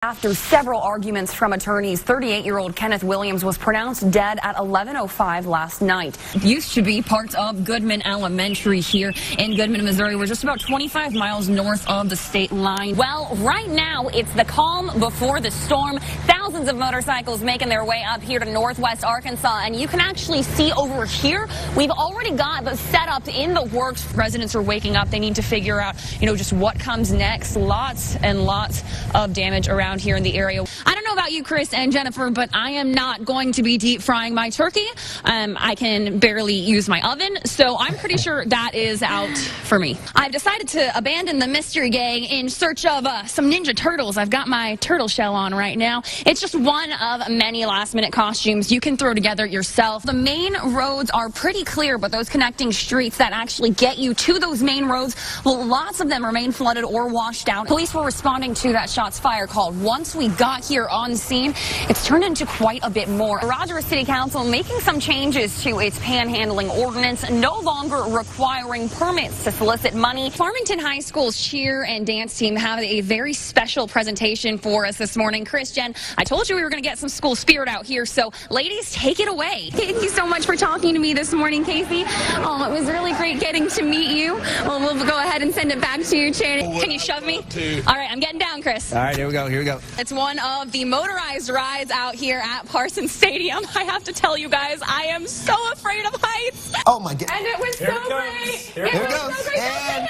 After several arguments from attorneys, 38-year-old Kenneth Williams was pronounced dead at 11:05 last night. Used to be parts of Goodman Elementary here in Goodman, Missouri. We're just about 25 miles north of the state line. Well, right now it's the calm before the storm. Thousands of motorcycles making their way up here to northwest Arkansas, and you can actually see over here, we've already got the setup in the works. Residents are waking up. They need to figure out, just what comes next. Lots and lots of damage around here in the area. I don't know about you, Chris and Jennifer, but I am not going to be deep frying my turkey. I can barely use my oven, so I'm pretty sure that is out for me. I've decided to abandon the mystery gang in search of some Ninja Turtles. I've got my turtle shell on right now. It's just one of many last-minute costumes you can throw together yourself. The main roads are pretty clear, but those connecting streets that actually get you to those main roads, well, lots of them remain flooded or washed out. Police were responding to that shots fired call. Once we got here on scene, it's turned into quite a bit more. Rogers City Council making some changes to its panhandling ordinance, no longer requiring permits to solicit money. Farmington High School's cheer and dance team have a very special presentation for us this morning. Chris, Jen, I told you we were going to get some school spirit out here, so ladies, take it away. Thank you so much for talking to me this morning, Casey. Oh, it was really great getting to meet you. Well, we'll go ahead and send it back to you, Channing. Can you shove me? All right, I'm getting down, Chris. All right, here we go, here we go. It's one of the motorized rides out here at Parsons Stadium. I have to tell you guys, I am so afraid of heights. Oh my God. And it was here so great. Here it goes. And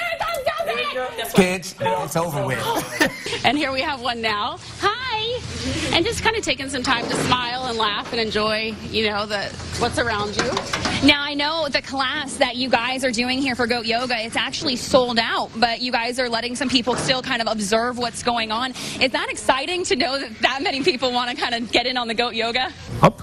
kids, it's over with. And here we have one now. Hi. And just kind of taking some time to smile and laugh and enjoy, what's around you. Now, I know the class that you guys are doing here for Goat Yoga, it's actually sold out, but you guys are letting some people still kind of observe what's going on. Is that exciting to know that many people want to kind of get in on the Goat Yoga? Up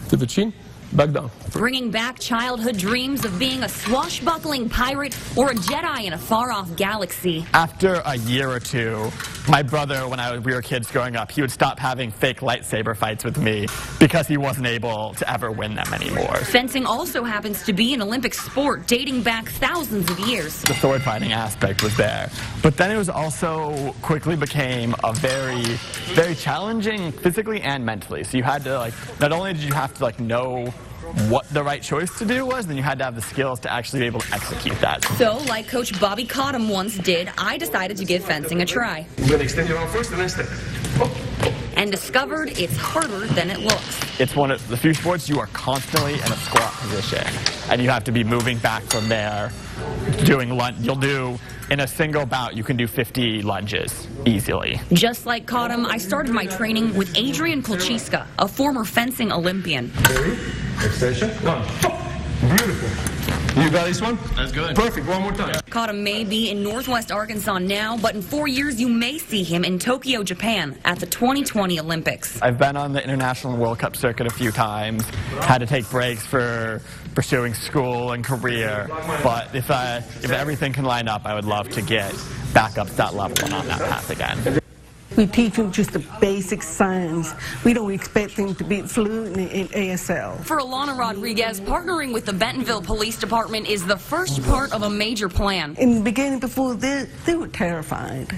to the chin, back down. Bringing back childhood dreams of being a swashbuckling pirate or a Jedi in a far-off galaxy. After a year or two, my brother, when we were kids growing up, he would stop having fake lightsaber fights with me because he wasn't able to ever win them anymore. Fencing also happens to be an Olympic sport dating back thousands of years. The sword fighting aspect was there. But then it was also quickly became a very, very challenging physically and mentally. So you had to, not only did you have to, know what the right choice to do was, then you had to have the skills to actually be able to execute that. So, like Coach Bobby Cottom once did, I decided to give fencing a try. You're going to extend your arm first and then step. And discovered it's harder than it looks. It's one of the few sports you are constantly in a squat position, and you have to be moving back from there, doing lunge. You'll do, in a single bout, you can do 50 lunges easily. Just like Cottom, I started my training with Adrian Kolchiska, a former fencing Olympian. Ready? Extension. One. Beautiful. You got this one? That's good. Perfect. One more time. Cottom may be in northwest Arkansas now, but in 4 years you may see him in Tokyo, Japan at the 2020 Olympics. I've been on the International and World Cup circuit a few times, had to take breaks for pursuing school and career, but if everything can line up, I would love to get back up to that level and on that path again. We teach them just the basic signs. We don't expect them to be fluent in ASL. For Alana Rodriguez, partnering with the Bentonville Police Department is the first part of a major plan. In the beginning, before they were terrified.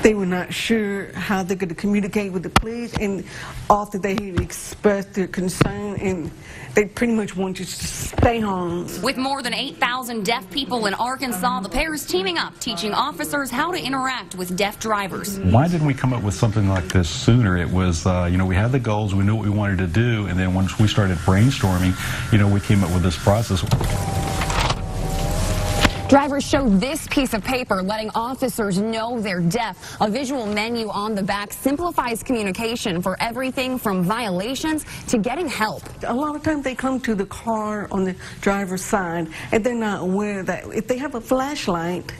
They were not sure how they're going to communicate with the police, and often they expressed their concern, and they pretty much want you to stay home. With more than 8,000 deaf people in Arkansas, the pair is teaming up, teaching officers how to interact with deaf drivers. Why didn't we come up with something like this sooner? It was, we had the goals, we knew what we wanted to do, and then once we started brainstorming, we came up with this process. Drivers show this piece of paper, letting officers know they're deaf. A visual menu on the back simplifies communication for everything from violations to getting help. A lot of times they come to the car on the driver's side, and they're not aware that if they have a flashlight,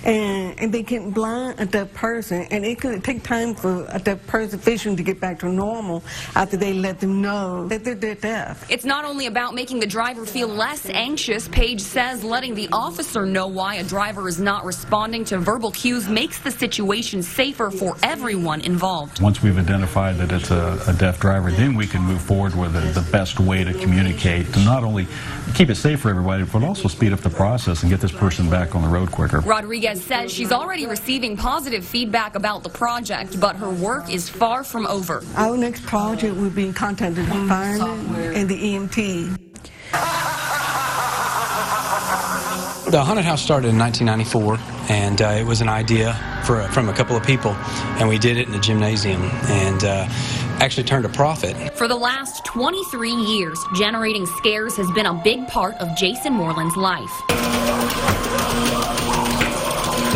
and they can blind a deaf person, and it could take time for a deaf person's vision to get back to normal after they let them know that they're deaf. It's not only about making the driver feel less anxious. Page says letting the officer know why a driver is not responding to verbal cues makes the situation safer for everyone involved. Once we've identified that it's a deaf driver, then we can move forward with the best way to communicate to not only keep it safe for everybody, but also speed up the process and get this person back on the road quicker. Rodriguez says she's already receiving positive feedback about the project, but her work is far from over. Our next project will be contacting the firemen and the EMT. The haunted house started in 1994, and it was an idea from a couple of people, and we did it in the gymnasium, and actually turned a profit. For the last 23 years, generating scares has been a big part of Jason Moreland's life.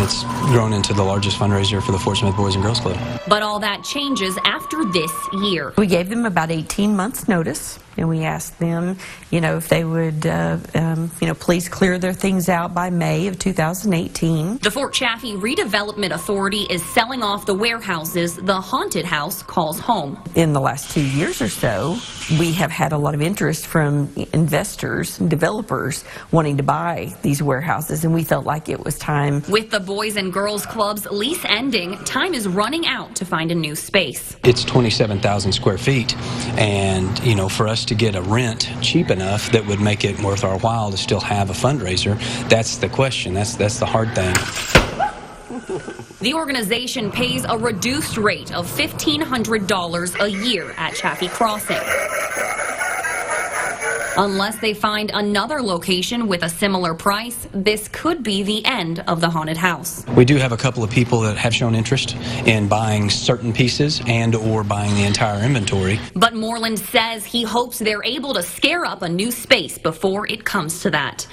It's grown into the largest fundraiser for the Fort Smith Boys and Girls Club. But all that changes after this year. We gave them about 18 months notice, and we asked them, if they would, please clear their things out by May of 2018. The Fort Chaffee Redevelopment Authority is selling off the warehouses the haunted house calls home. In the last 2 years or so, we have had a lot of interest from investors and developers wanting to buy these warehouses, and we felt like it was time. With the Boys and Girls Club's lease ending, time is running out to find a new space. It's 27,000 square feet, and, for us to get a rent cheap enough that would make it worth our while to still have a fundraiser, that's the question. That's the hard thing. The organization pays a reduced rate of $1,500 a year at Chaffee Crossing. Unless they find another location with a similar price, this could be the end of the haunted house. We do have a couple of people that have shown interest in buying certain pieces and or buying the entire inventory. But Moreland says he hopes they're able to scare up a new space before it comes to that.